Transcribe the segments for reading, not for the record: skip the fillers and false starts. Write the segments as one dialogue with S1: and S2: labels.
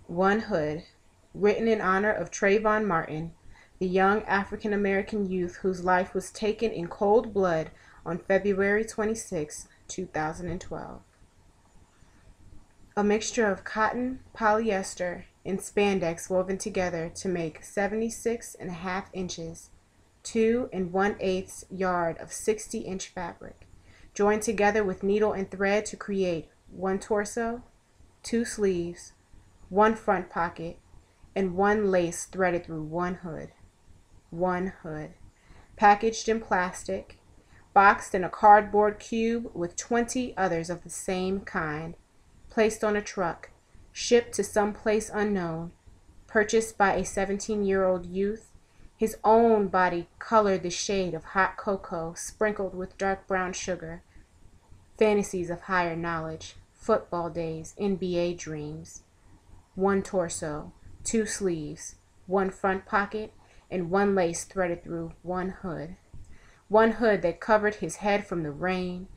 S1: One Hood, written in honor of Trayvon Martin, the young African-American youth whose life was taken in cold blood on February 26, 2012. A mixture of cotton, polyester, and spandex woven together to make 76.5 inches, 2 1/8 yard of 60-inch fabric, joined together with needle and thread to create one torso, two sleeves, one front pocket, and one lace threaded through one hood. One hood, packaged in plastic, boxed in a cardboard cube with 20 others of the same kind, placed on a truck, shipped to some place unknown, purchased by a 17-year-old youth, his own body colored the shade of hot cocoa sprinkled with dark brown sugar, fantasies of higher knowledge, football days, NBA dreams. One torso, two sleeves, one front pocket, and one lace threaded through one hood. One hood that covered his head from the rain,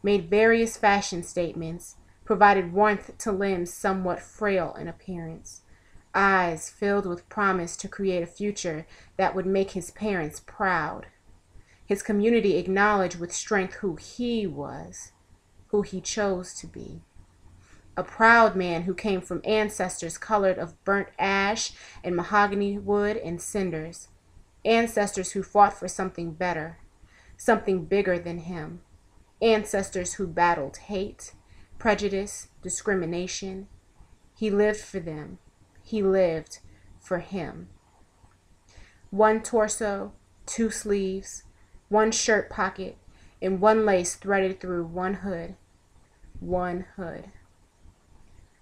S1: made various fashion statements, provided warmth to limbs somewhat frail in appearance, eyes filled with promise to create a future that would make his parents proud, his community acknowledge with strength who he was, who he chose to be. A proud man who came from ancestors colored of burnt ash and mahogany wood and cinders, ancestors who fought for something better, something bigger than him, ancestors who battled hate, prejudice, discrimination. He lived for them. He lived for him. One torso, two sleeves, one shirt pocket, and one lace threaded through one hood. One hood.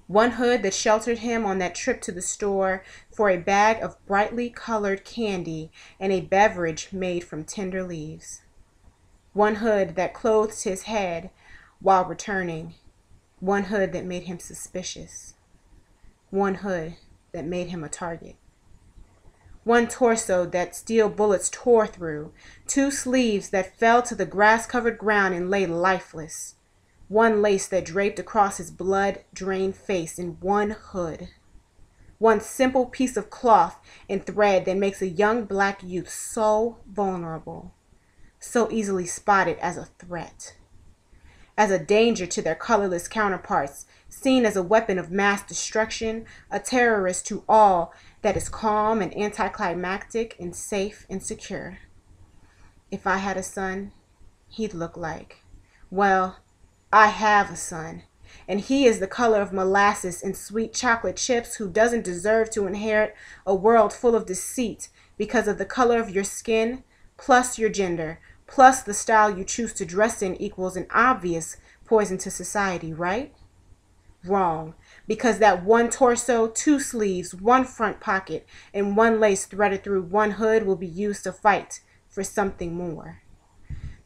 S1: One hood that sheltered him on that trip to the store for a bag of brightly colored candy and a beverage made from tender leaves. One hood that clothed his head while returning. One hood that made him suspicious. One hood that made him a target. One torso that steel bullets tore through. Two sleeves that fell to the grass-covered ground and lay lifeless. One lace that draped across his blood-drained face in one hood. One simple piece of cloth and thread that makes a young black youth so vulnerable, so easily spotted as a threat, as a danger to their colorless counterparts, seen as a weapon of mass destruction, a terrorist to all that is calm and anticlimactic and safe and secure. If I had a son, he'd look like, well, I have a son, and he is the color of molasses and sweet chocolate chips who doesn't deserve to inherit a world full of deceit because of the color of your skin, plus your gender, plus the style you choose to dress in equals an obvious poison to society, right? Wrong, because that one torso, two sleeves, one front pocket, and one lace threaded through one hood will be used to fight for something more.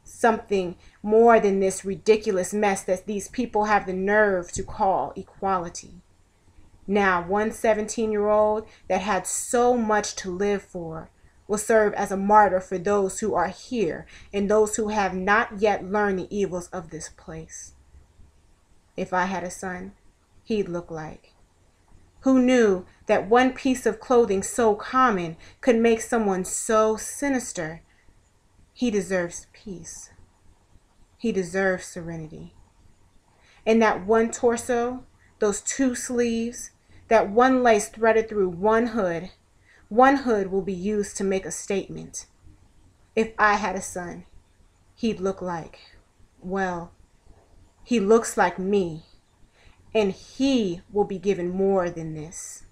S1: Something more than this ridiculous mess that these people have the nerve to call equality. Now, one 17-year-old that had so much to live for will serve as a martyr for those who are here and those who have not yet learned the evils of this place. If I had a son, he'd look like. Who knew that one piece of clothing so common could make someone so sinister? He deserves peace. He deserves serenity. And that one torso, those two sleeves, that one lace threaded through one hood will be used to make a statement. If I had a son, he'd look like, well, he looks like me, and he will be given more than this.